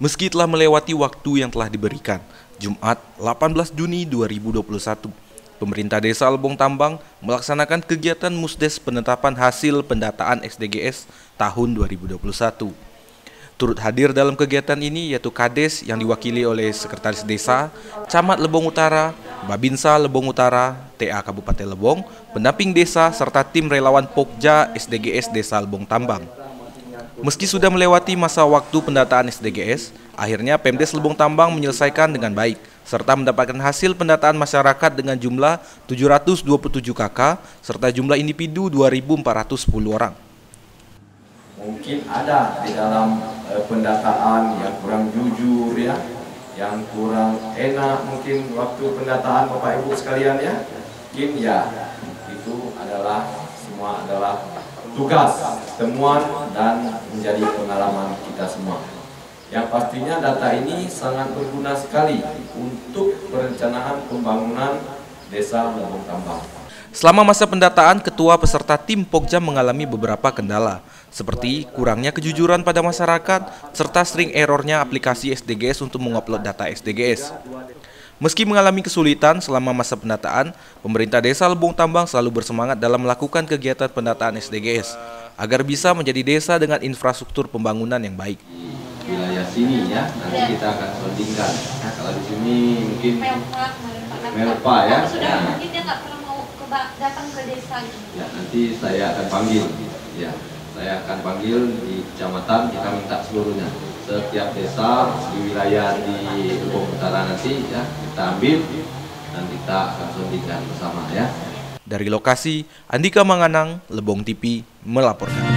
Meski telah melewati waktu yang telah diberikan, Jumat 18 Juni 2021, pemerintah desa Lebong Tambang melaksanakan kegiatan Musdes penetapan hasil pendataan SDGs tahun 2021. Turut hadir dalam kegiatan ini yaitu Kades yang diwakili oleh Sekretaris Desa, Camat Lebong Utara, Babinsa Lebong Utara, TA Kabupaten Lebong, pendamping desa, serta tim relawan Pokja SDGs Desa Lebong Tambang. Meski sudah melewati masa waktu pendataan SDGs, akhirnya Pemdes Lebong Tambang menyelesaikan dengan baik, serta mendapatkan hasil pendataan masyarakat dengan jumlah 727 KK, serta jumlah individu 2.410 orang. Mungkin ada di dalam pendataan yang kurang jujur ya, yang kurang enak mungkin waktu pendataan Bapak Ibu sekalian ya. Mungkin ya itu adalah semua adalah tugas, temuan dan menjadi pengalaman kita semua. Yang pastinya data ini sangat berguna sekali untuk perencanaan pembangunan Desa Lebong Tambang. Selama masa pendataan, ketua peserta tim Pokja mengalami beberapa kendala, seperti kurangnya kejujuran pada masyarakat, serta sering errornya aplikasi SDGs untuk mengupload data SDGs. Meski mengalami kesulitan selama masa pendataan, pemerintah Desa Lebong Tambang selalu bersemangat dalam melakukan kegiatan pendataan SDGs, agar bisa menjadi desa dengan infrastruktur pembangunan yang baik. Wilayah sini ya, nanti kita akan soundingkan. Nah, kalau di sini mungkin Melpa ya. Sudah mungkin dia nggak pernah mau datang ke desa gitu. Ya, nanti saya akan panggil. Ya, saya akan panggil di kecamatan, kita minta seluruhnya. Setiap desa di wilayah di Lebong Utara nanti ya kita ambil dan kita akan soundingkan bersama ya. Dari lokasi, Andika Manganang, Lebong TV melaporkan.